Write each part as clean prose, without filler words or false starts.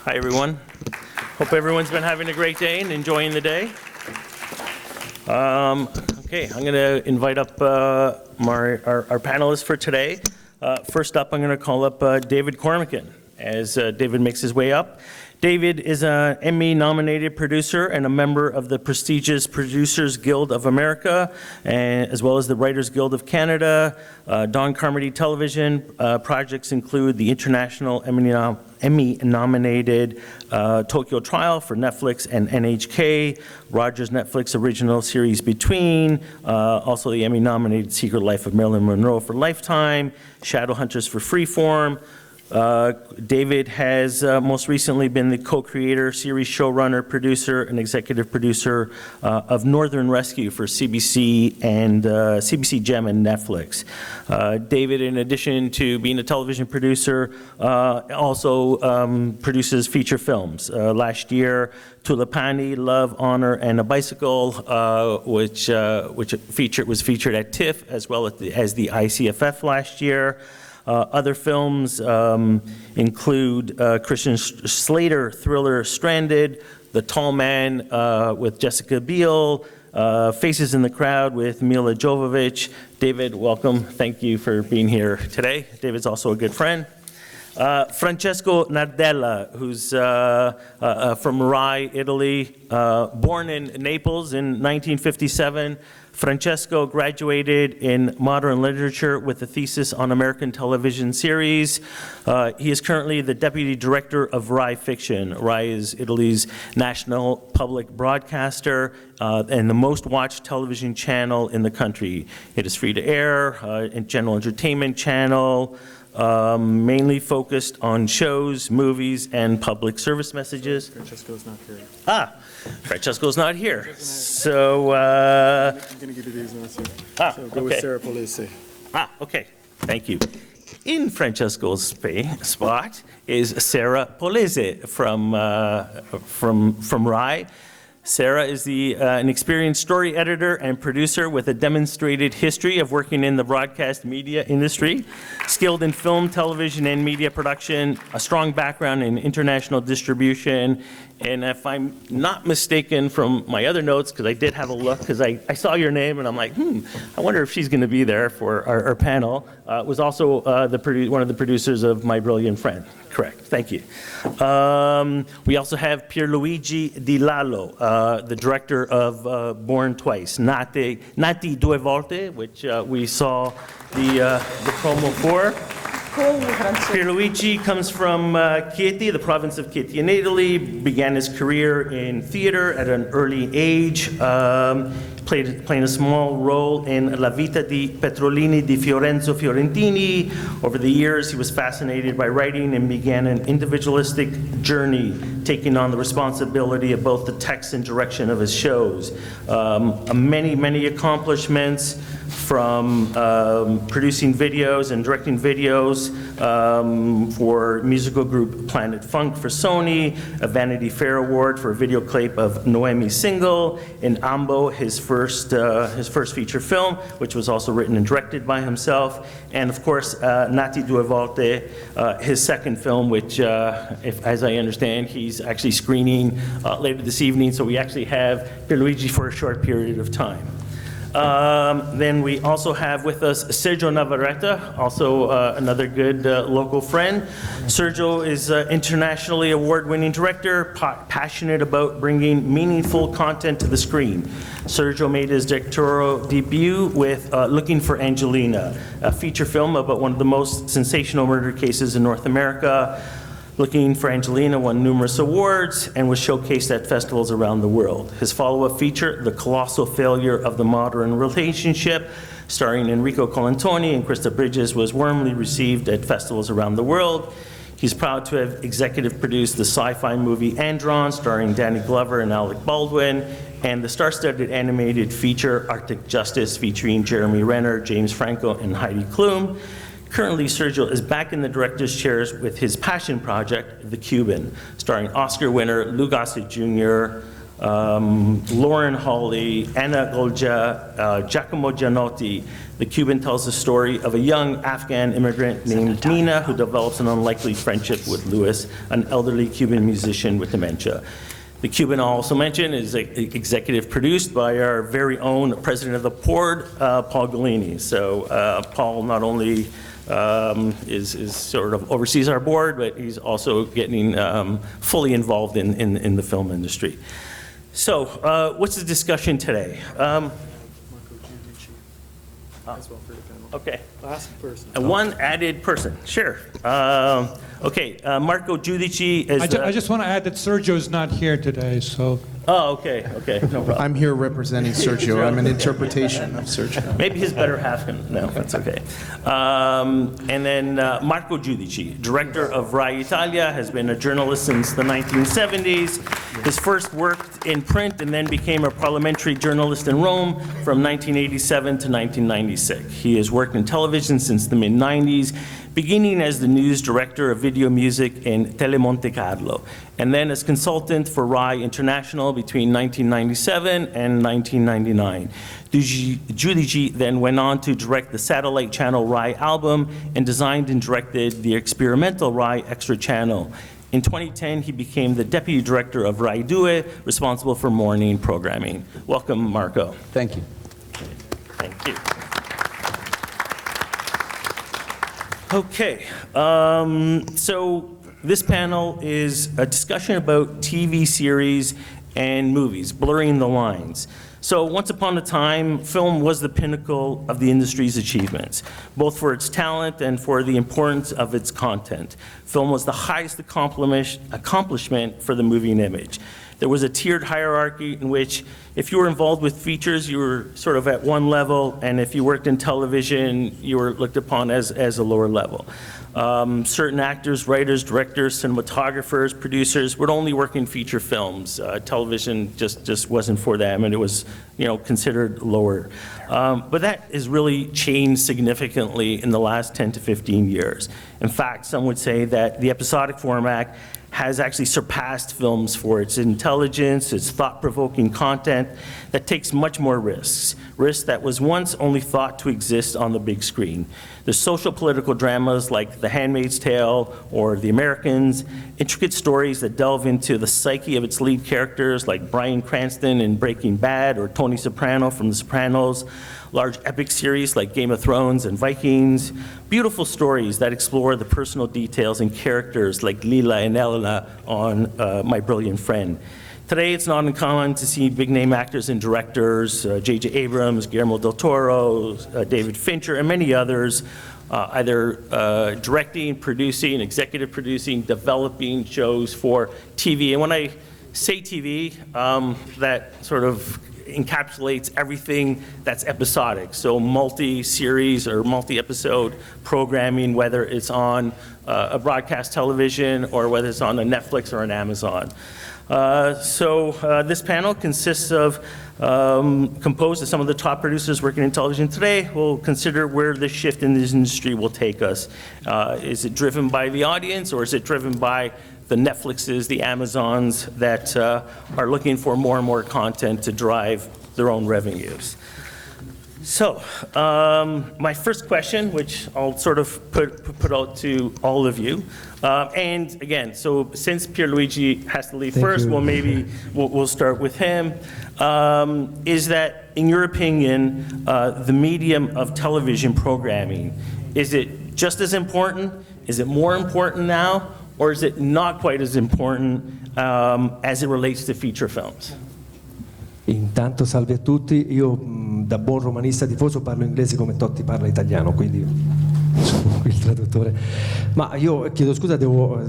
Hi, everyone. Hope everyone's been having a great day and enjoying the day. Okay, I'm going to invite up our panelists for today. First up, I'm going to call up David Cormican as David makes his way up. David is an Emmy-nominated producer and a member of the prestigious Producers Guild of America, as well as the Writers Guild of Canada. Don Carmody Television projects include the international Emmy-nominated Tokyo Trial for Netflix and NHK, Rogers Netflix original series Between, also the Emmy-nominated Secret Life of Marilyn Monroe for Lifetime, Shadowhunters for Freeform. David has most recently been the co-creator, series showrunner, producer, and executive producer of Northern Rescue for CBC and CBC Gem and Netflix. David, in addition to being a television producer, also produces feature films. Last year, Tulipani, Love, Honor, and a Bicycle, which was featured at TIFF as well as the ICFF last year. Other films include Christian Slater thriller Stranded, The Tall Man with Jessica Biel, Faces in the Crowd with Mila Jovovich. David, welcome. Thank you for being here today. David's also a good friend. Francesco Nardella, who's from Rye, Italy, born in Naples in 1957. Francesco graduated in modern literature with a thesis on American television series. He is currently the deputy director of Rai Fiction. Rai is Italy's national public broadcaster and the most watched television channel in the country. It is free to air, a general entertainment channel, mainly focused on shows, movies, and public service messages. Francesco's not here. Francesco's not here. So, I'm going to give you these notes here. So go with Sarah Polisi. Okay. Thank you. In Francesco's spot is Sarah Polisi from Rye. Sarah is an experienced story editor and producer with a demonstrated history of working in the broadcast media industry, skilled in film, television, and media production, a strong background in international distribution, and if I'm not mistaken from my other notes, because I did have a look, because I saw your name and I'm like, I wonder if she's going to be there for our panel, was also one of the producers of My Brilliant Friend. Correct, thank you. We also have Pierluigi Di Lalo, the director of Born Twice, Nati Due Volte, which we saw the promo for. Pierluigi comes from Chieti, the province of Chieti in Italy, began his career in theater at an early age, playing a small role in La Vita di Petrolini di Fiorenzo Fiorentini. Over the years, he was fascinated by writing and began an individualistic journey, taking on the responsibility of both the text and direction of his shows. Many accomplishments, from producing videos and directing videos for musical group Planet Funk for Sony, a Vanity Fair award for a video clip of Noemi's single, in Ambo, his first feature film, which was also written and directed by himself, and of course Nati Due Volte, his second film, which as I understand, he's actually screening later this evening, so we actually have Pierluigi for a short period of time. Then we also have with us Sergio Navarrete, also another good local friend. Sergio is an internationally award-winning director, passionate about bringing meaningful content to the screen. Sergio made his directorial debut with Looking for Angelina, a feature film about one of the most sensational murder cases in North America. Looking for Angelina won numerous awards and was showcased at festivals around the world. His follow-up feature, The Colossal Failure of the Modern Relationship, starring Enrico Colantoni and Krista Bridges, was warmly received at festivals around the world. He's proud to have executive produced the sci-fi movie Andron, starring Danny Glover and Alec Baldwin, and the star-studded animated feature Arctic Justice, featuring Jeremy Renner, James Franco, and Heidi Klum. Currently, Sergio is back in the director's chairs with his passion project, The Cuban, starring Oscar winner Lou Gossett Jr., Lauren Hawley, Anna Golja, Giacomo Gianotti. The Cuban tells the story of a young Afghan immigrant named Nina who develops an unlikely friendship with Luis, an elderly Cuban musician with dementia. The Cuban, I'll also mention, is executive produced by our very own president of the board, Paul Galini. So Paul not only is sort of oversees our board, but he's also getting fully involved in the film industry. So what's the discussion today? As well for the panel. Okay. Last person. One added person, sure. Okay, Marco Giudici is I just want to add that Sergio's not here today, so. Oh, okay, no problem. I'm here representing Sergio. I'm an interpretation of Sergio. Maybe his better half can, no, that's okay. And then Marco Giudici, director of Rai Italia, has been a journalist since the 1970s. His first worked in print and then became a parliamentary journalist in Rome from 1987 to 1996. He has worked in television since the mid-90s, beginning as the news director of video music in Telemonte Carlo, and then as consultant for Rai International between 1997 and 1999. Giudici then went on to direct the satellite channel Rai Album and designed and directed the experimental Rai Extra Channel. In 2010, he became the deputy director of Rai 2, responsible for morning programming. Welcome, Marco. Thank you. Thank you. Okay, so this panel is a discussion about TV series and movies, blurring the lines. So once upon a time, film was the pinnacle of the industry's achievements, both for its talent and for the importance of its content. Film was the highest accomplishment for the moving image. There was a tiered hierarchy in which if you were involved with features, you were sort of at one level, and if you worked in television, you were looked upon as a lower level. Certain actors, writers, directors, cinematographers, producers would only work in feature films. Television just wasn't for them, and it was, considered lower. But that has really changed significantly in the last 10 to 15 years. In fact, some would say that the episodic format has actually surpassed films for its intelligence, its thought-provoking content that takes much more risks that was once only thought to exist on the big screen. The social political dramas like The Handmaid's Tale or The Americans, intricate stories that delve into the psyche of its lead characters like Bryan Cranston in Breaking Bad or Tony Soprano from The Sopranos, large epic series like Game of Thrones and Vikings, beautiful stories that explore the personal details and characters like Lila and Elena on My Brilliant Friend. Today, it's not uncommon to see big-name actors and directors, J.J. Abrams, Guillermo del Toro, David Fincher, and many others, either directing, producing, executive producing, developing shows for TV. And when I say TV, that sort of encapsulates everything that's episodic. So multi-series or multi-episode programming, whether it's on a broadcast television or whether it's on a Netflix or an Amazon. This panel consists of, composed of some of the top producers working in television today. We'll consider where this shift in this industry will take us. Is it driven by the audience, or is it driven by the Netflixes, the Amazons that are looking for more and more content to drive their own revenues? So, my first question, which I'll sort of put out to all of you, and again, so since Pierluigi has to leave first, well, maybe we'll start with him, is that, in your opinion, the medium of television programming, is it just as important? Is it more important now? Or is it not quite as important as it relates to feature films? Intanto salve a tutti, io da buon romanista tifoso parlo inglese come Totti parla italiano, quindi sono qui il traduttore. Ma io chiedo scusa,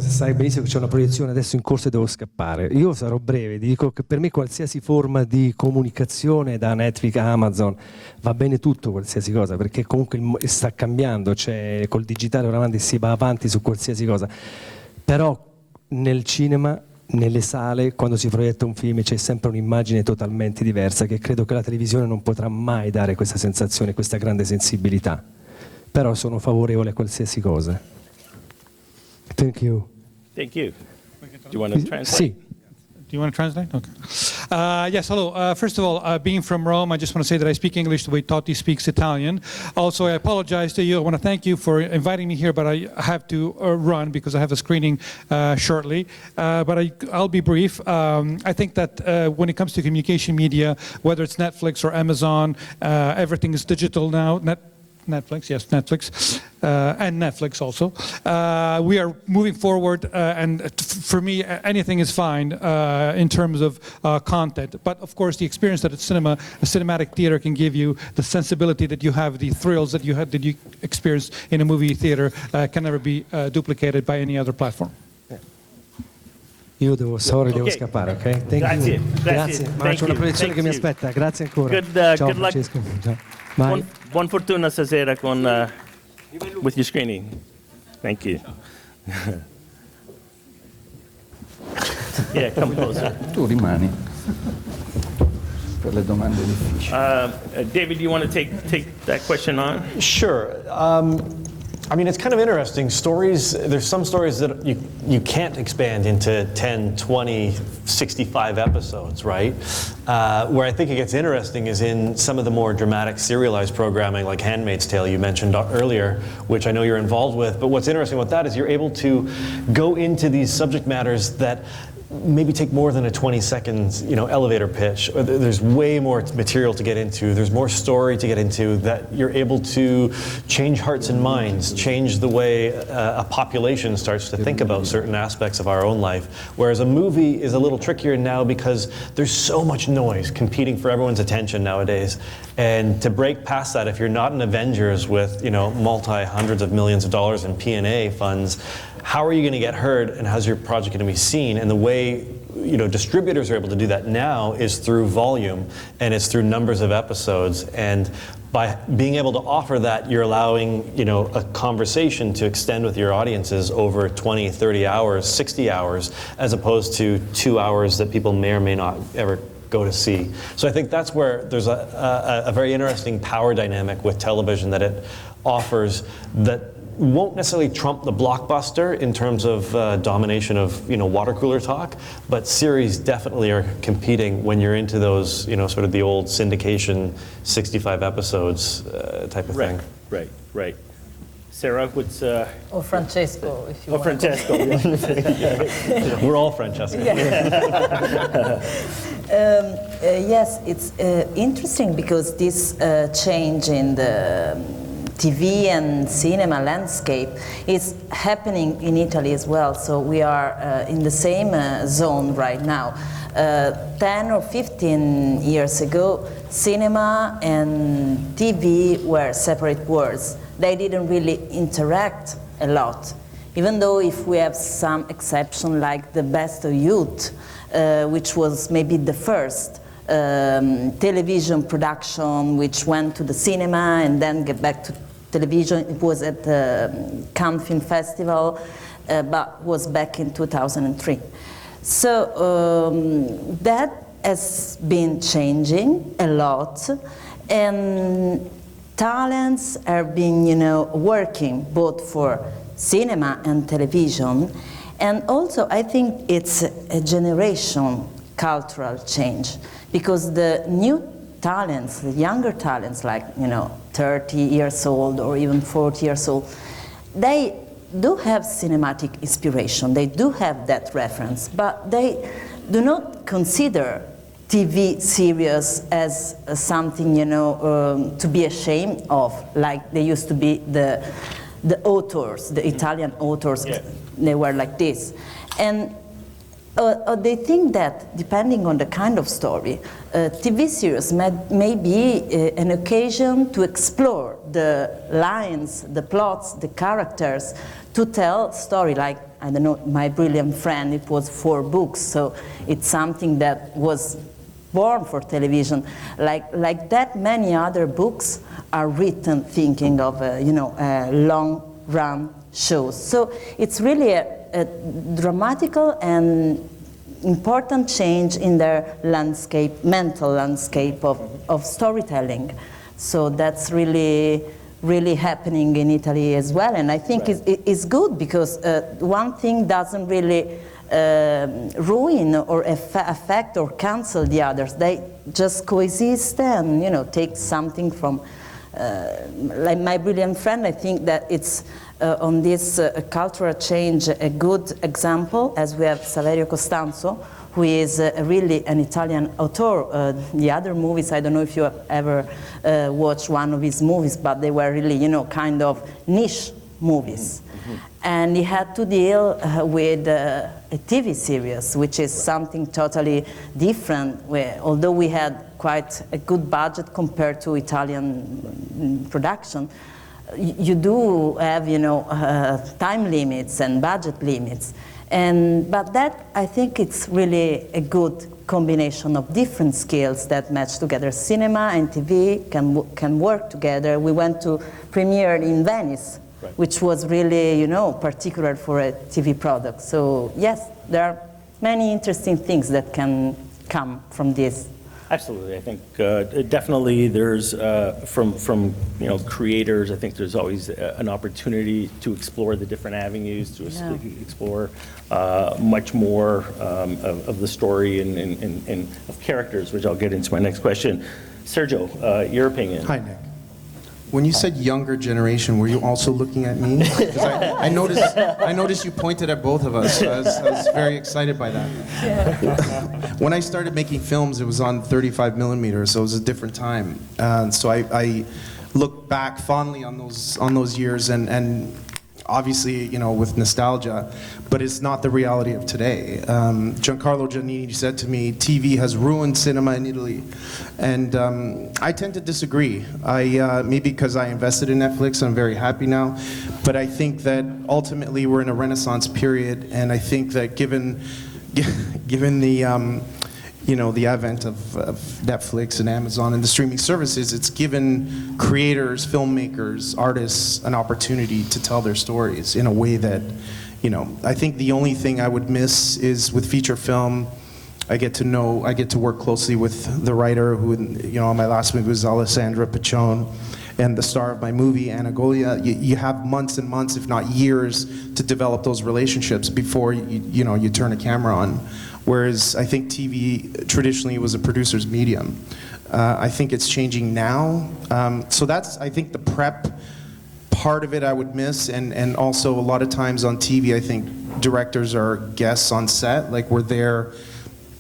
sai benissimo che c'è una proiezione adesso in corso e devo scappare. Io sarò breve, dico che per me qualsiasi forma di comunicazione, da Netflix a Amazon, va bene tutto, qualsiasi cosa, perché comunque sta cambiando, cioè col digitale oramai si va avanti su qualsiasi cosa. Però nel cinema, nelle sale, quando si proietta un film c'è sempre un'immagine totalmente diversa, che credo che la televisione non potrà mai dare questa sensazione, questa grande sensibilità. Però sono favorevole a qualsiasi cosa. Thank you. Thank you. Do you want to translate? Sì. Do you want to translate? Okay. Yes, hello. First of all, being from Rome, I just want to say that I speak English the way Totti speaks Italian. Also, I apologize to you. I want to thank you for inviting me here, but I have to run because I have a screening shortly. But I'll be brief. I think that when it comes to communication media, whether it's Netflix or Amazon, everything is digital now. Netflix, yes, Netflix, and Netflix also. We are moving forward, and for me, anything is fine in terms of content. But of course, the experience that a cinematic theater can give you, the sensibility that you have, the thrills that you experience in a movie theater, can never be duplicated by any other platform. Io devo scappare, ok? Thank you. Grazie. Ma c'è una proiezione che mi aspetta. Grazie ancora. Ciao, good luck. Francesco. Ciao. Bye. Buon fortuna stasera with your screening. Thank you. Yeah, come closer. Tu rimani per le domande difficili. David, you want to take that question on? Sure. I mean, it's kind of interesting. Stories, there's some stories that you can't expand into 10, 20, 65 episodes, right? Where I think it gets interesting is in some of the more dramatic serialized programming like Handmaid's Tale you mentioned earlier, which I know you're involved with. But what's interesting about that is you're able to go into these subject matters that maybe take more than a 20 seconds, elevator pitch. There's way more material to get into. There's more story to get into that you're able to change hearts and minds, change the way a population starts to think about certain aspects of our own life. Whereas a movie is a little trickier now because there's so much noise competing for everyone's attention nowadays. And to break past that, if you're not an Avengers with, multi-hundreds of millions of dollars in P&A funds, how are you going to get heard and how's your project going to be seen? And the way distributors are able to do that now is through volume and it's through numbers of episodes. And by being able to offer that, you're allowing a conversation to extend with your audiences over 20, 30 hours, 60 hours, as opposed to 2 hours that people may or may not ever go to see. So I think that's where there's a very interesting power dynamic with television that it offers that won't necessarily trump the blockbuster in terms of domination of water cooler talk, but series definitely are competing when you're into those sort of the old syndication 65 episodes type of thing. Right. Sarah, what's Or Francesco, if you want. Francesco. We're all Francesco. Yes, it's interesting because this change in the TV and cinema landscape is happening in Italy as well. So we are in the same zone right now. 10 or 15 years ago, cinema and TV were separate worlds. They didn't really interact a lot. Even though if we have some exception like The Best of Youth, which was maybe the first television production which went to the cinema and then get back to television. It was at the Cannes Film Festival, but was back in 2003. So that has been changing a lot, and talents are being, working both for cinema and television. And also, I think it's a generation cultural change, because the new talents, the younger talents, like 30 years old or even 40 years old, they do have cinematic inspiration. They do have that reference, but they do not consider TV series as something to be ashamed of, like they used to be the authors, the Italian authors. Yeah. They were like this, and they think that depending on the kind of story, TV series may be an occasion to explore the lines, the plots, the characters, to tell story. Like, I don't know, My Brilliant Friend, it was 4 books, so it's something that was born for television. Like that, many other books are written thinking of long-run shows. So it's really a dramatical and important change in their landscape, mental landscape of storytelling. So that's really happening in Italy as well. And I think it's good because one thing doesn't really ruin or affect or cancel the others. They just coexist and, you know, take something from, like My Brilliant Friend. I think that it's on this cultural change a good example, as we have Saverio Costanzo, who is really an Italian author. The other movies, I don't know if you have ever watched one of his movies, but they were really, you know, kind of niche movies. And he had to deal with a TV series, which is something totally different, where, although we had quite a good budget compared to Italian production, you do have, you know, time limits and budget limits. But that, I think it's really a good combination of different skills that match together. Cinema and TV can work together. We went to premiere in Venice, right, which was really, you know, particular for a TV product. So yes, there are many interesting things that can come from this. Absolutely, I think definitely there's from you know, creators. I think there's always an opportunity to explore the different avenues, to explore much more of the story and of characters, which I'll get into my next question. Sergio, your opinion? Hi, Nick. When you said younger generation, were you also looking at me? Because I noticed you pointed at both of us. So I was very excited by that. Yeah. When I started making films, it was on 35 millimeters, so it was a different time. So I look back fondly on those years, and obviously, you know, with nostalgia, but it's not the reality of today. Giancarlo Giannini said to me, TV has ruined cinema in Italy. And I tend to disagree. Maybe because I invested in Netflix, I'm very happy now. But I think that ultimately we're in a renaissance period, and I think that given the you know, the advent of Netflix and Amazon and the streaming services, it's given creators, filmmakers, artists an opportunity to tell their stories in a way that, you know, I think the only thing I would miss is with feature film, I get to work closely with the writer who, you know, my last movie was Alessandra Piccione, and the star of my movie, Anna Golia. You have months and months, if not years, to develop those relationships before you turn a camera on. Whereas I think TV traditionally was a producer's medium. I think it's changing now. So that's, I think, the prep part of it I would miss, and also a lot of times on TV, I think directors are guests on set, like we're there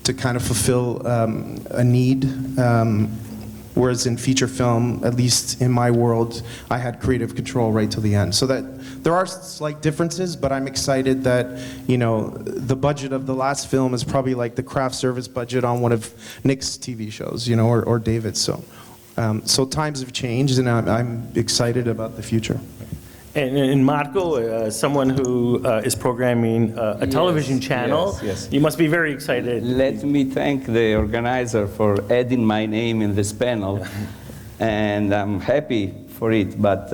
to kind of fulfill a need. Whereas in feature film, at least in my world, I had creative control right till the end. So that there are slight differences, but I'm excited that, you know, the budget of the last film is probably like the craft service budget on one of Nick's TV shows, you know, or David's. So times have changed, and I'm excited about the future. And Marco, someone who is programming a television channel, yes. You must be very excited. Let me thank the organizer for adding my name in this panel, and I'm happy for it, but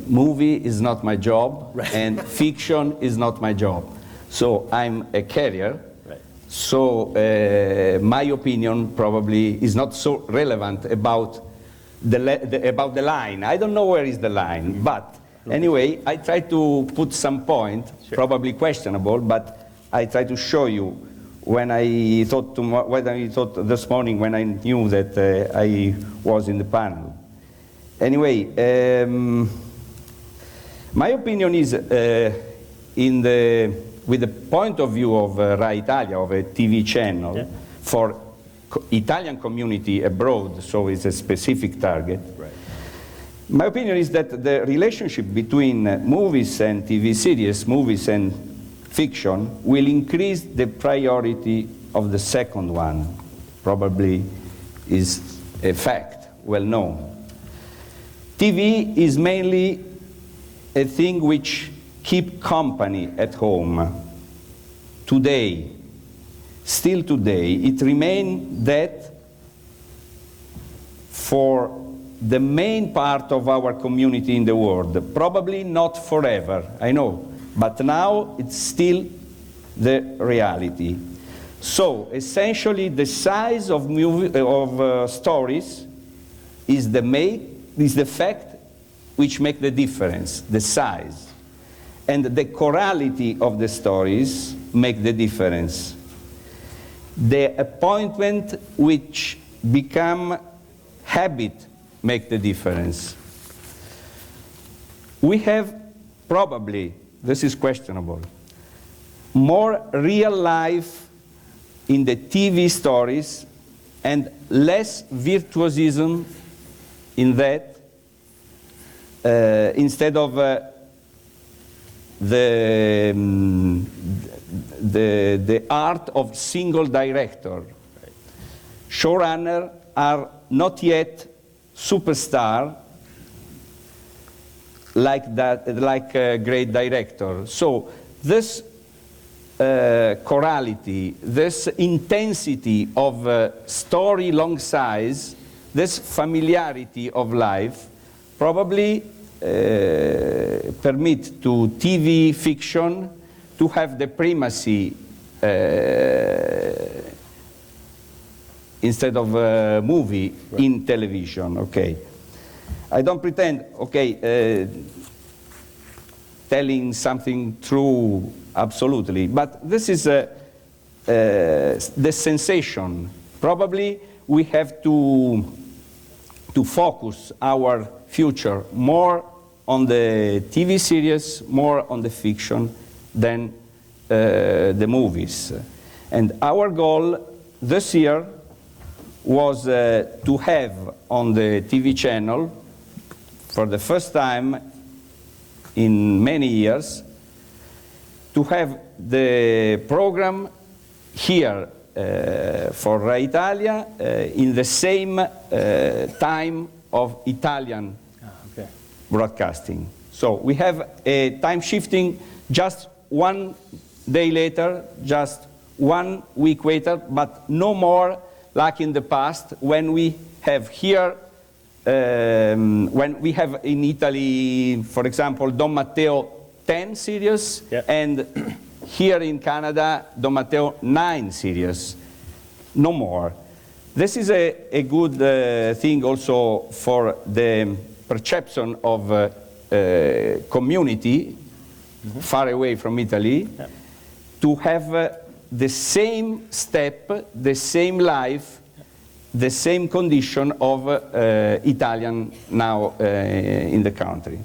movie is not my job, right, and fiction is not my job. So I'm a carrier, right, so my opinion probably is not so relevant about about the line. I don't know where is the line, but anyway, I try to put some point, sure, probably questionable, but I try to show you when I thought this morning when I knew that I was in the panel. Anyway, my opinion is with the point of view of Rai Italia, of a TV channel, yeah, for Italian community abroad, so it's a specific target. Right. My opinion is that the relationship between movies and TV series, movies and fiction, will increase the priority of the second one. Probably is a fact, well known. TV is mainly a thing which keeps company at home. Today, still today, it remains that for the main part of our community in the world. Probably not forever, I know, but now it's still the reality. So essentially, the size of stories is the fact which makes the difference, the size. And the chorality of the stories make the difference. The appointment which become habit make the difference. We have probably, this is questionable, more real life in the TV stories and less virtuosism in that instead of the art of single director. Showrunners are not yet superstar like that, like a great director. So this chorality, this intensity of story long size, this familiarity of life probably permit to TV fiction to have the primacy instead of movie in television, okay. I don't pretend, okay, telling something true absolutely, but this is the sensation. Probably we have to focus our future more on the TV series, more on the fiction than the movies. And our goal this year was to have on the TV channel, for the first time in many years, to have the program here for Rai Italia in the same time of Italian broadcasting. So we have a time shifting just 1 day later, just 1 week later, but no more like in the past when we have here, when we have in Italy, for example, Don Matteo 10 series, and here in Canada, Don Matteo 9 series. No more. This is a good thing also for the perception of community far away from Italy, to have the same step, the same life, the same condition of Italian now in the country.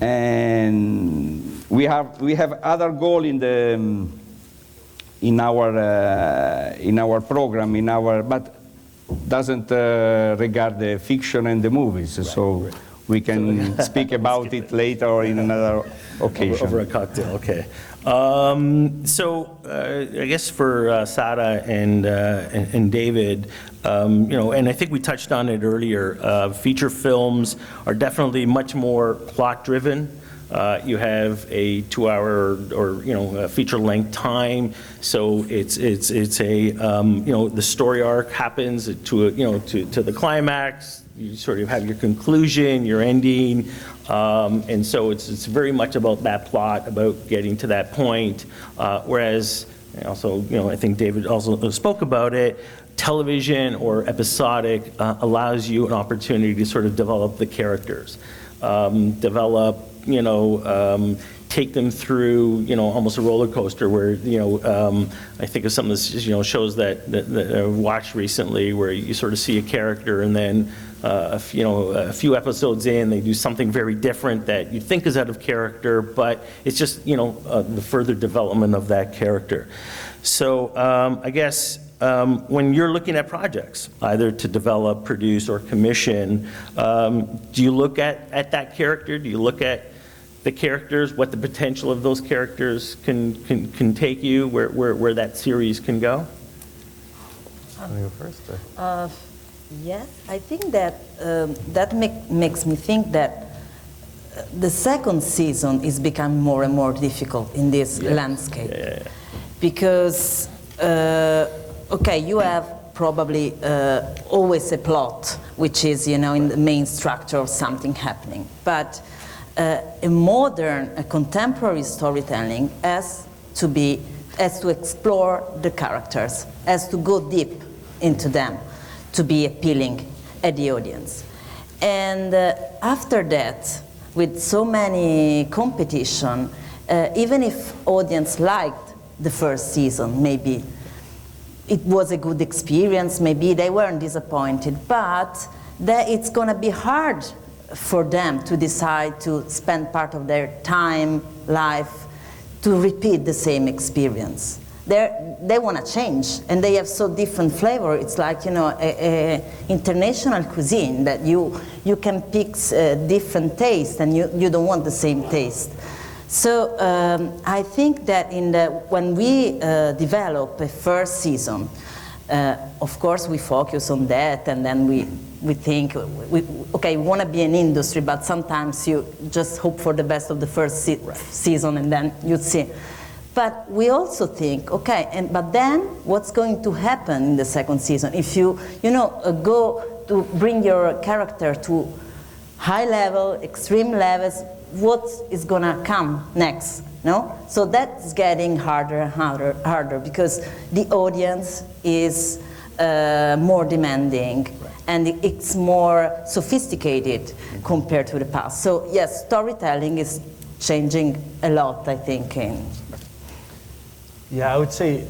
And we have other goal in our program, but doesn't regard the fiction and the movies. Right, so we can speak about it later or in another occasion. Over a cocktail, okay. So I guess for Sara and David, you know, and I think we touched on it earlier, feature films are definitely much more plot-driven. You have a 2-hour or, you know, feature-length time, so it's a you know, the story arc happens to a, you know, to the climax. You sort of have your conclusion, your ending, and so it's very much about that plot, about getting to that point. Whereas, also, you know, I think David also spoke about it. Television or episodic allows you an opportunity to sort of develop the characters, develop, you know, take them through, you know, almost a roller coaster where, you know, I think of some of the, you know, shows that I've watched recently where you sort of see a character and then, you know, a few episodes in, they do something very different that you think is out of character, but it's just, you know, the further development of that character. So I guess when you're looking at projects, either to develop, produce, or commission, do you look at that character? Do you look at the characters, what the potential of those characters can take you, where that series can go? Want to go first? Yes, I think that that makes me think that the second season is becoming more and more difficult in this landscape. Yeah. Because, okay, you have probably always a plot, which is, you know, in the main structure of something happening. But a modern, a contemporary storytelling has to explore the characters, has to go deep into them to be appealing at the audience. And after that, with so many competition, even if audience liked the first season. Maybe it was a good experience, maybe they weren't disappointed, but that it's going to be hard for them to decide to spend part of their time, life, to repeat the same experience. They want to change, and they have so different flavor. It's like, you know, a international cuisine that you can pick different tastes, and you don't want the same taste. So I think that when we develop a first season, of course we focus on that, and then we think, okay, we want to be an industry, but sometimes you just hope for the best of the first season, and then you see. But we also think, okay, but then what's going to happen in the second season? If you go to bring your character to high level, extreme levels, what is going to come next? No? So that's getting harder and harder because the audience is more demanding, and it's more sophisticated compared to the past. So yes, storytelling is changing a lot, I think. Yeah, I would say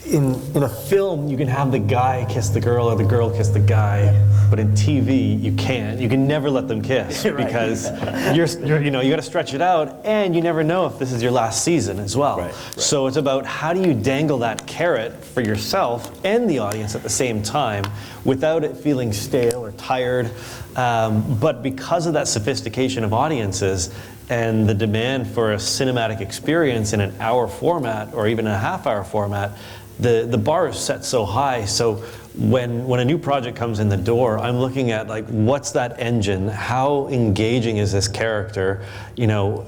in a film you can have the guy kiss the girl or the girl kiss the guy, but in TV you can't. You can never let them kiss because you got to stretch it out, and you never know if this is your last season as well. Right. So it's about how do you dangle that carrot for yourself and the audience at the same time without it feeling stale or tired. But because of that sophistication of audiences and the demand for a cinematic experience in an hour format or even a half-hour format, the bar is set so high. So when a new project comes in the door, I'm looking at like, what's that engine? How engaging is this character? You know,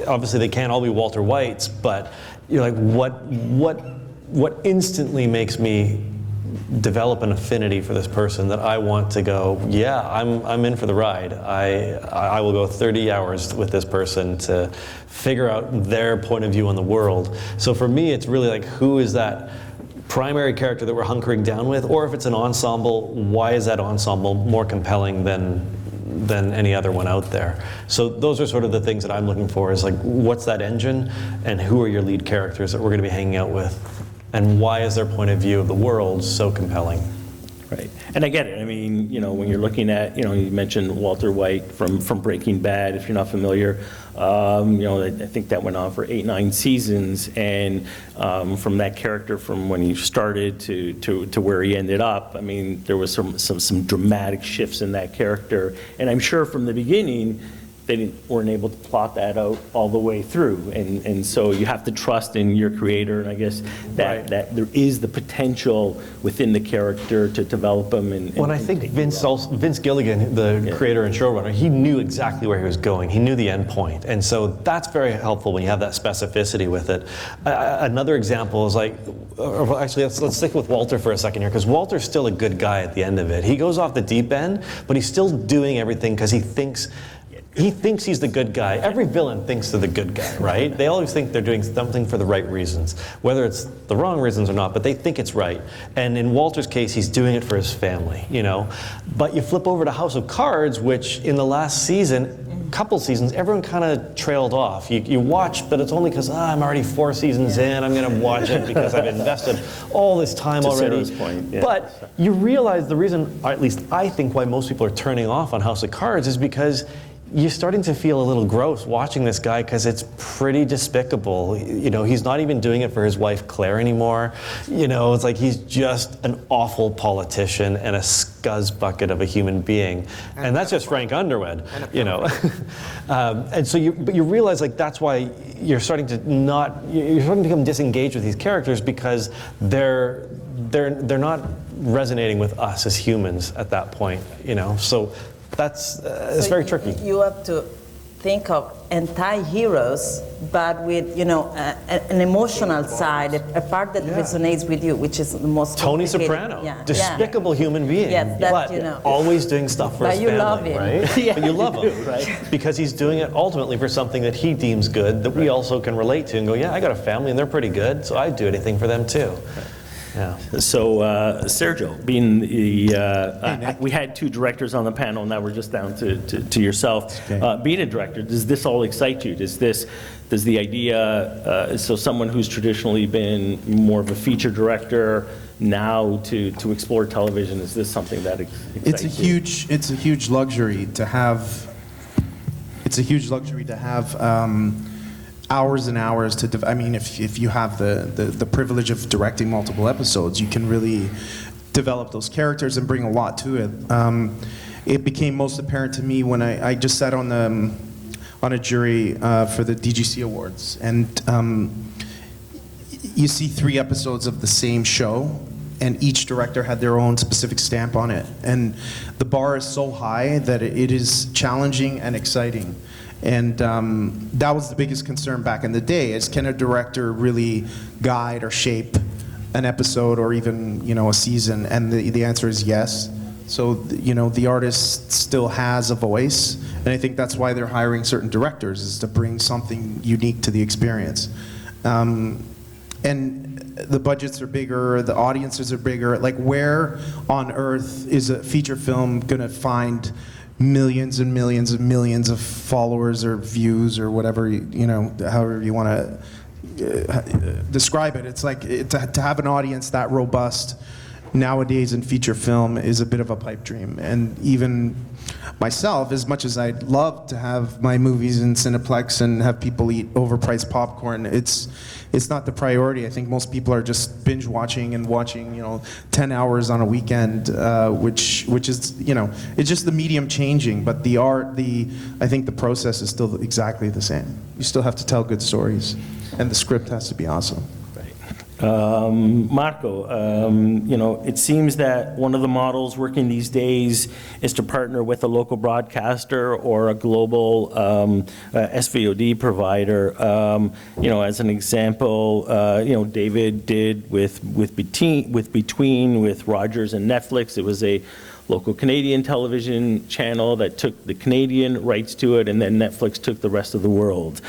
obviously they can't all be Walter Whites, but you're like, what instantly makes me develop an affinity for this person that I want to go, yeah, I'm in for the ride. I will go 30 hours with this person to figure out their point of view on the world. So for me, it's really like, who is that primary character that we're hunkering down with? Or if it's an ensemble, why is that ensemble more compelling than any other one out there? So those are sort of the things that I'm looking for, is like, what's that engine, and who are your lead characters that we're going to be hanging out with? And why is their point of view of the world so compelling? Right, and I get it. I mean, you know, when you're looking at, you know, you mentioned Walter White from Breaking Bad. If you're not familiar, you know, I think that went on for 8-9 seasons, and from that character, from when he started to where he ended up, I mean, there was some dramatic shifts in that character, and I'm sure from the beginning they weren't able to plot that out all the way through, and so you have to trust in your creator, and I guess that there is the potential within the character to develop them. And I think Vince Gilligan, the creator and showrunner, he knew exactly where he was going. He knew the end point, and so that's very helpful when you have that specificity with it. Another example is like, actually, let's stick with Walter for a second here, because Walter's still a good guy at the end of it. He goes off the deep end, but he's still doing everything because he thinks he's the good guy. Every villain thinks they're the good guy, right? They always think they're doing something for the right reasons, whether it's the wrong reasons or not, but they think it's right. And in Walter's case, he's doing it for his family, you know? But you flip over to House of Cards, which in the last season, couple seasons, everyone kind of trailed off. You watch, but it's only because I'm already 4 seasons in, I'm going to watch it because I've invested all this time already. Point, yeah. But you realize the reason, or at least I think why most people are turning off on House of Cards, is because you're starting to feel a little gross watching this guy, because it's pretty despicable. You know, he's not even doing it for his wife Claire anymore. You know, it's like he's just an awful politician and a scuzz bucket of a human being. And that's just Frank Underwood, you know. And so you realize, like, that's why you're starting to become disengaged with these characters, because they're not resonating with us as humans at that point, you know. So that's it's very tricky. You have to think of anti-heroes, but with, you know, an emotional side, a part that resonates with you, which is the most Tony complicated. Soprano, despicable human being, yes, that, but you know, always doing stuff for his family, love him. right? Yeah, but you love him, right? Because he's doing it ultimately for something that he deems good, that we also can relate to and go, yeah, I got a family and they're pretty good, so I'd do anything for them too. Yeah. So, Sergio, being the, we had 2 directors on the panel, now we're just down to yourself. Okay. Being a director, does this all excite you? Does the idea, so someone who's traditionally been more of a feature director, now to explore television, is this something that excites you? It's a huge luxury to have. It's a huge luxury to have hours and hours to. I mean, if you have the privilege of directing multiple episodes, you can really develop those characters and bring a lot to it. It became most apparent to me when I just sat on a jury for the DGC Awards, and you see 3 episodes of the same show, and each director had their own specific stamp on it. And the bar is so high that it is challenging and exciting. And that was the biggest concern back in the day, is can a director really guide or shape an episode or even, a season? And the answer is yes. So, the artist still has a voice, and I think that's why they're hiring certain directors, is to bring something unique to the experience. And the budgets are bigger, the audiences are bigger. Like, where on earth is a feature film gonna find millions and millions and millions of followers or views or whatever, however you wanna describe it? It's like, to have an audience that robust nowadays in feature film is a bit of a pipe dream. And even myself, as much as I'd love to have my movies in Cineplex and have people eat overpriced popcorn, it's not the priority. I think most people are just binge watching and watching, 10 hours on a weekend, which is, it's just the medium changing, but the art, I think the process is still exactly the same. You still have to tell good stories, and the script has to be awesome. Marco, it seems that one of the models working these days is to partner with a local broadcaster or a global SVOD provider. As an example, David did with Between, with Rogers and Netflix. It was a local Canadian television channel that took the Canadian rights to it, and then Netflix took the rest of the world.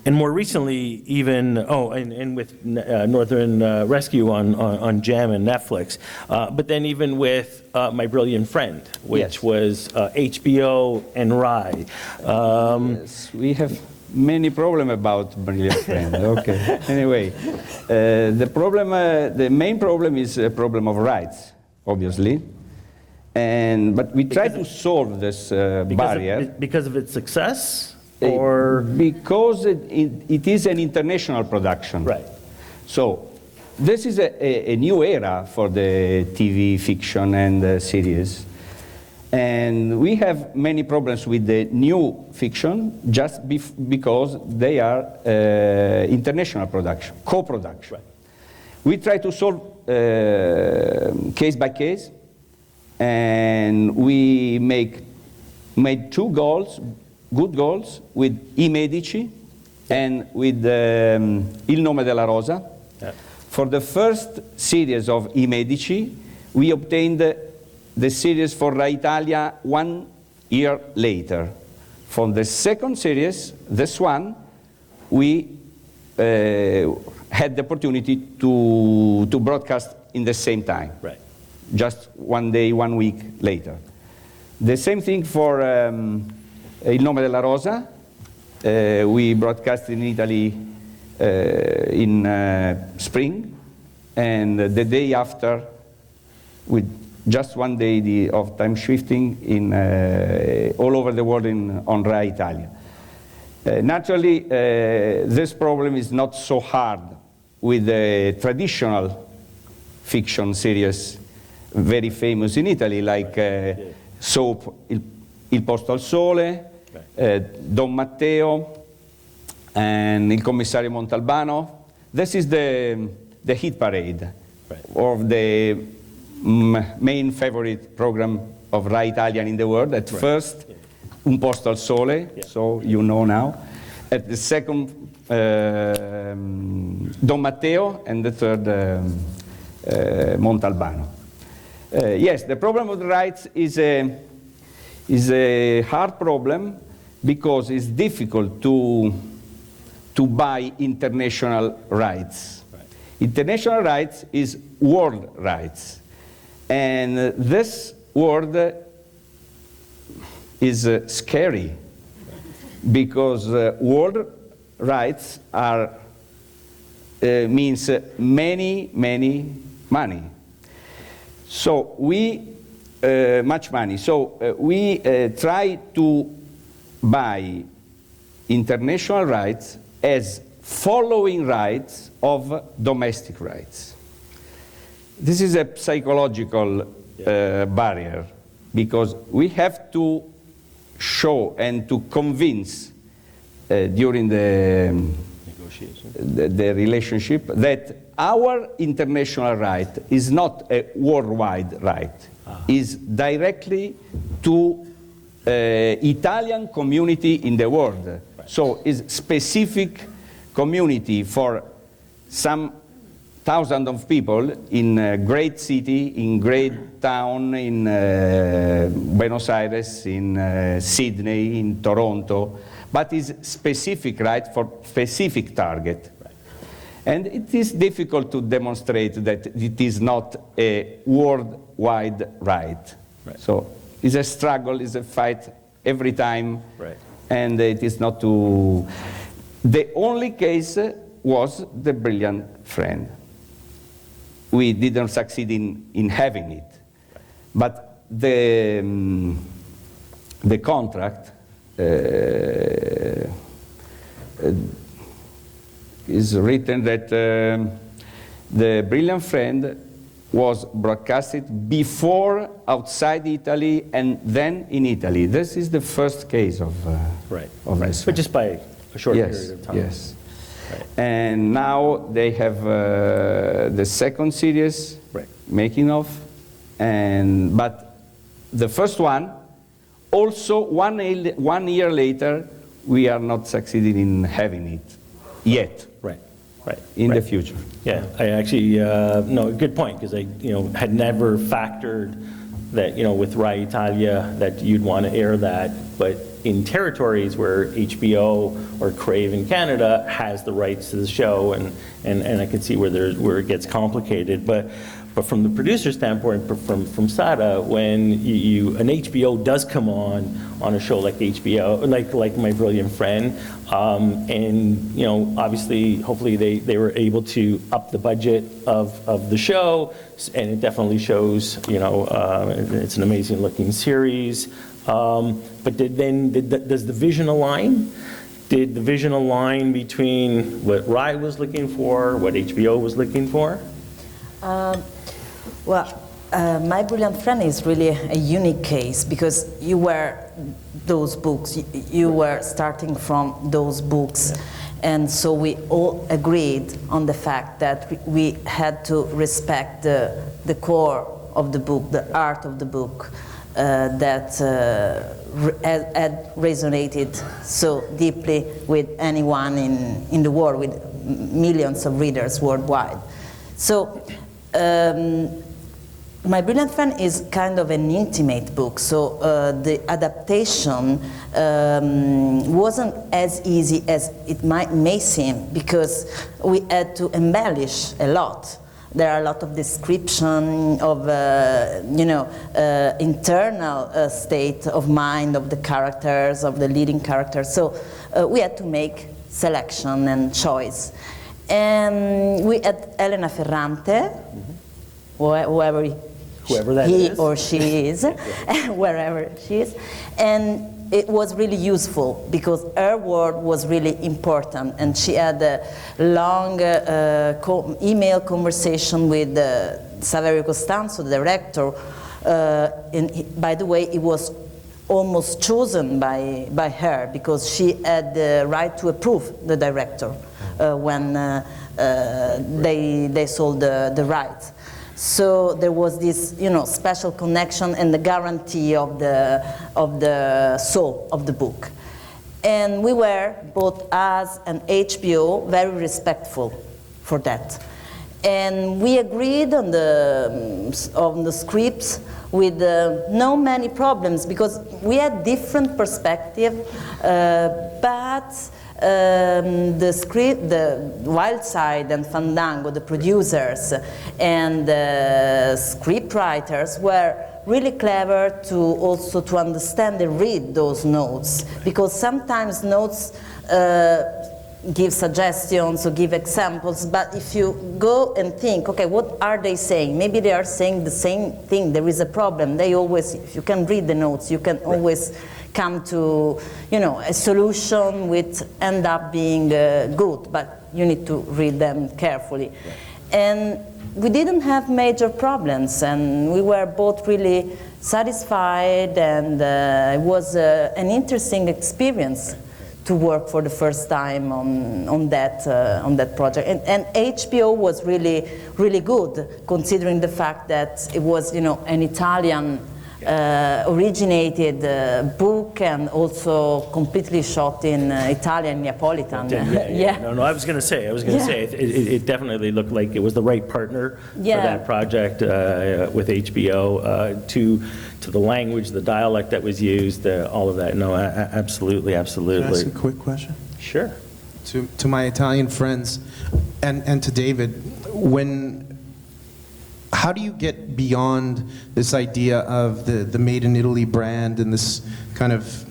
And more recently, even, and with Northern Rescue on Gem and Netflix. But then even with My Brilliant Friend, which was HBO and Rai. Yes, we have many problems about Brilliant Friend. Okay. Anyway, the main problem is a problem of rights, obviously. But we try to solve this barrier. Because of its success? Or because it is an international production. Right. So this is a new era for the TV fiction and series. And we have many problems with the new fiction just because they are international production, co-production. Right. We try to solve case by case, and we made 2 goals, good goals, with I Medici and with Il Nome della Rosa. Yeah. For the first series of I Medici, we obtained the series for Rai Italia 1 year later. For the second series, this one, we had the opportunity to broadcast in the same time. Right. Just 1 day, 1 week later. The same thing for Il Nome della Rosa. We broadcast in Italy in spring, and the day after, with just 1 day of time shifting in all over the world on Rai Italia. Naturally, this problem is not so hard with the traditional fiction series very famous in Italy, like soap Il Posto al Sole, Don Matteo, and Il Commissario Montalbano. This is the hit parade of the main favorite program of Rai Italian in the world. At first, Un Posto al Sole, so you know now. At the second, Don Matteo, and the third, Montalbano. Yes, the problem of the rights is a hard problem because it's difficult to buy international rights. International rights is world rights. And this word is scary because world rights are means many money. So we much money. So we try to buy international rights as following rights of domestic rights. This is a psychological barrier because we have to show and to convince during the relationship that our international right is not a worldwide right, is directly to Italian community in the world. Right. So is specific community for some thousands of people in a great city, in great town, in Buenos Aires, in Sydney, in Toronto, but is specific right for specific target. Right. And it is difficult to demonstrate that it is not a worldwide right. Right. So it's a struggle, it's a fight every time, right. And it is not to... The only case was The Brilliant Friend. We didn't succeed in having it. Right. But the contract is written that The Brilliant Friend was broadcasted before outside Italy and then in Italy. This is the first case of this. But just by a short period of time. Yes. Right. And now they have the second series making of, but the first one, also one year later, we are not succeeding in having it yet. Right. Right. In the future. Yeah, I actually, no, good point, because I, had never factored that, with Rai Italia, that you'd want to air that, but in territories where HBO or Crave in Canada has the rights to the show, and I can see where it gets complicated, but from the producer standpoint, from SADA, when an HBO does come on a show like HBO, like My Brilliant Friend, and obviously, hopefully they were able to up the budget of the show, and it definitely shows, it's an amazing looking series. But does the vision align? Did the vision align between what Rai was looking for, what HBO was looking for? My Brilliant Friend is really a unique case because you were those books, you were starting from those books, and so we all agreed on the fact that we had to respect the core of the book, the art of the book, that had resonated so deeply with anyone in the world, with millions of readers worldwide. So My Brilliant Friend is kind of an intimate book, so the adaptation wasn't as easy as it may seem, because we had to embellish a lot. There are a lot of description of, internal state of mind of the characters, of the leading characters. So we had to make selection and choice. And we had Elena Ferrante, whoever that he is. or she is, wherever she is. And it was really useful because her word was really important, and she had a long email conversation with Saverio Costanzo, the director. By the way, it was almost chosen by her because she had the right to approve the director when they sold the rights. So there was this, special connection and the guarantee of the soul of the book. And we were, both us and HBO, very respectful for that. And we agreed on the scripts with no many problems, because we had different perspective, but the script, the Wild Side and Fandango, the producers and the script writers were really clever to also to understand and read those notes, because sometimes notes give suggestions or give examples, but if you go and think, okay, what are they saying? Maybe they are saying the same thing, there is a problem. They always, if you can read the notes, you can always come to, you know, a solution which end up being good, but you need to read them carefully. And we didn't have major problems, and we were both really satisfied, and it was an interesting experience to work for the first time on that project. And HBO was really, really good, considering the fact that it was, you know, an Italian originated book, and also completely shot in Italian Neapolitan. Yeah. No, I was going to say, it definitely looked like it was the right partner for that project with HBO, to the language, the dialect that was used, all of that. No, absolutely, absolutely. Can I ask a quick question? Sure. To my Italian friends and to David, how do you get beyond this idea of the Made in Italy brand and this kind of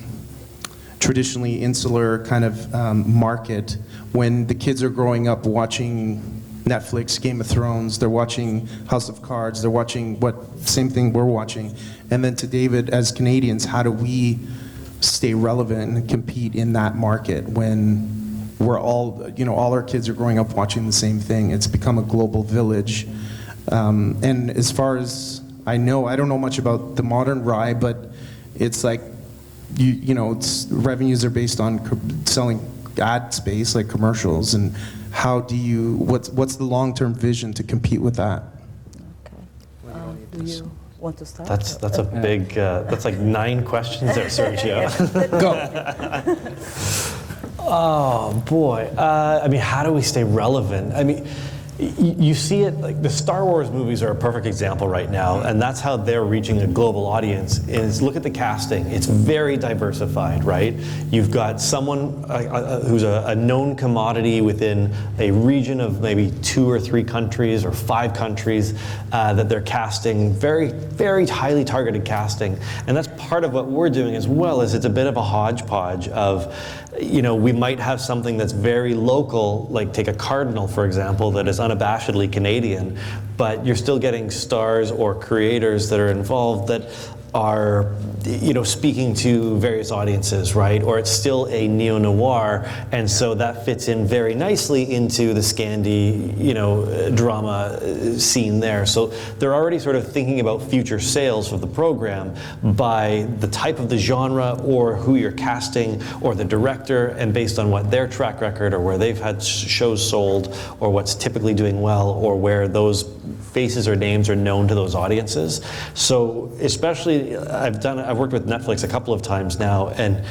traditionally insular kind of market when the kids are growing up watching Netflix, Game of Thrones, they're watching House of Cards, they're watching same thing we're watching. And then to David, as Canadians, how do we stay relevant and compete in that market when we're all, you know, all our kids are growing up watching the same thing? It's become a global village. And as far as I know, I don't know much about the modern rye, but it's like, you know, revenues are based on selling ad space, like commercials, and how do you, what's the long-term vision to compete with that? Okay. Do you want to start? That's a big, that's like 9 questions there, Sergio. Go. Oh, boy. I mean, how do we stay relevant? I mean, you see it, like the Star Wars movies are a perfect example right now, and that's how they're reaching a global audience, is look at the casting. It's very diversified, right? You've got someone who's a known commodity within a region of maybe 2 or 3 countries or 5 countries that they're casting, very, very highly targeted casting. And that's part of what we're doing as well, is it's a bit of a hodgepodge of, you know, we might have something that's very local, like take a Cardinal, for example, that is unabashedly Canadian, but you're still getting stars or creators that are involved that are, you know, speaking to various audiences, right? Or it's still a neo-noir, and so that fits in very nicely into the Scandi, you know, drama scene there. So they're already sort of thinking about future sales for the program by the type of the genre, or who you're casting, or the director, and based on what their track record, or where they've had shows sold, or what's typically doing well, or where those faces or names are known to those audiences. So especially, I've worked with Netflix a couple of times now, and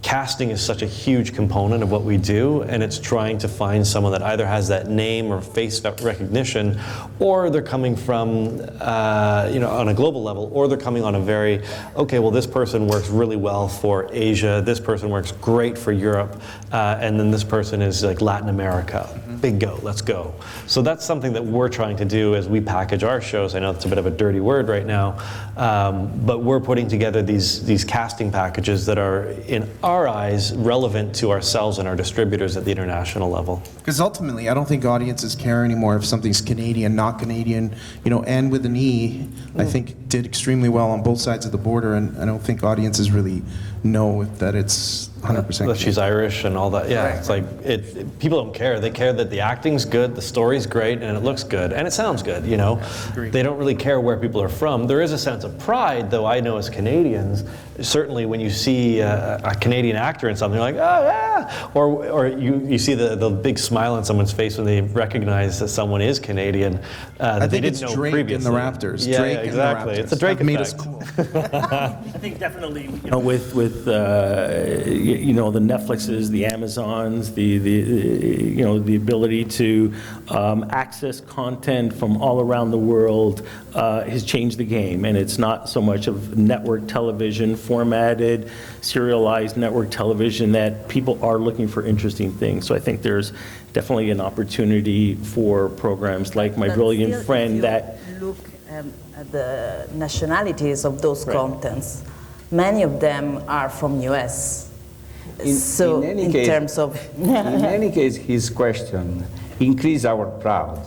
casting is such a huge component of what we do, and it's trying to find someone that either has that name or face recognition, or they're coming from, you know, on a global level, or they're coming on a very, okay, well, this person works really well for Asia, this person works great for Europe, and then this person is like Latin America. Big go, let's go. So that's something that we're trying to do as we package our shows. I know it's a bit of a dirty word right now, but we're putting together these casting packages that are, in our eyes, relevant to ourselves and our distributors at the international level. Because ultimately, I don't think audiences care anymore if something's Canadian, not Canadian. You know, and with an E, I think did extremely well on both sides of the border, and I don't think audiences really know that it's 100%. That she's Irish and all that. Yeah, Right. It's like people don't care. They care that the acting's good, the story's great, and it looks good, and it sounds good. You know, they don't really care where people are from. There is a sense of pride, though. I know as Canadians, certainly when you see a Canadian actor in something, you're like, oh yeah, or you see the big smile on someone's face when they recognize that someone is Canadian. I think they it's didn't know Drake previously. in the Raptors. Yeah, Drake yeah, exactly. In the Raptors. It's a Drake that made us effect. cool. I think definitely, you know, with you know, the Netflixes, the Amazons, the you know, the ability to access content from all around the world has changed the game, and it's not so much of network television formatted, serialized network television, that people are looking for interesting things. So I think there's definitely an opportunity for programs like My But Brilliant still, Friend if you that, look at the nationalities of those contents, many of them are from US. So in any in case, terms of in any case, his question increase our proud.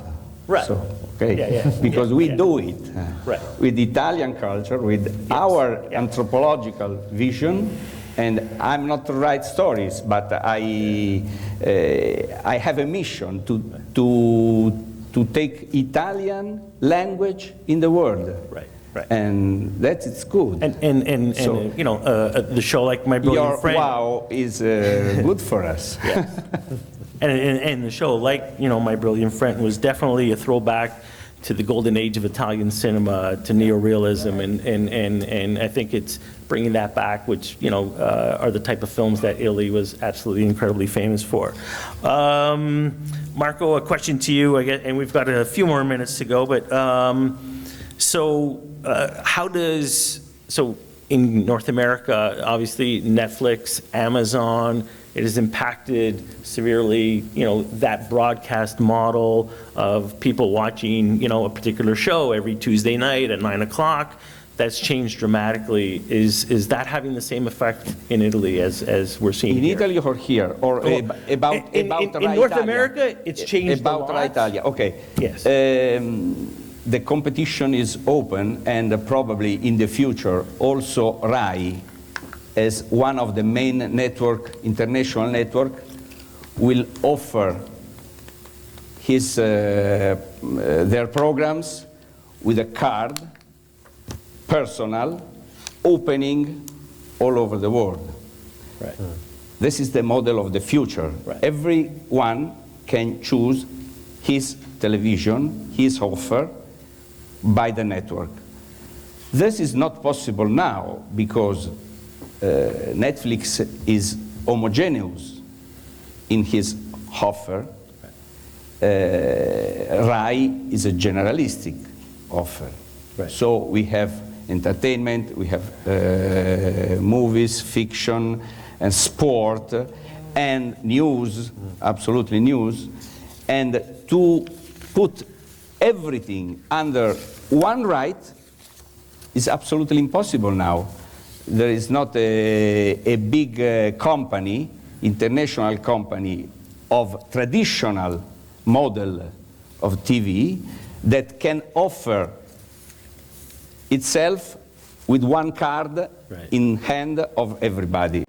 Right. So, okay. Yeah. Because we do it Right. with Italian culture, with our anthropological vision, and I'm not to write stories, but I have a mission to take Italian language in the world. Right. And that is good. And So- you know, the show like My Brilliant Your Friend. wow is good for us. And the show, like, you know, My Brilliant Friend, was definitely a throwback to the golden age of Italian cinema, to neorealism, and I think it's bringing that back, which, you know, are the type of films that Italy was absolutely incredibly famous for. Marco, a question to you, and we've got a few more minutes to go, but so in North America, obviously Netflix, Amazon, it has impacted severely, you know, that broadcast model of people watching, you know, a particular show every Tuesday night at 9 o'clock. That's changed dramatically. Is that having the same effect in Italy as we're seeing In here? Italy or here? Or about in Rai North Italia? America, it's changed a About lot. Rai Italia, okay. Yes. The competition is open, and probably in the future also Rai, as one of the main international network, will offer their programs with a card, personal, opening all over the world. Right. This is the model of the future. Right. Everyone can choose his television, his offer, by the network. This is not possible now because Netflix is homogeneous in his offer. Rai is a generalistic offer. Right. So we have entertainment, we have movies, fiction, and sport, and news, absolutely news, and to put everything under one right is absolutely impossible now. There is not a big company, international company of traditional model of TV that can offer itself with one card in hand of everybody.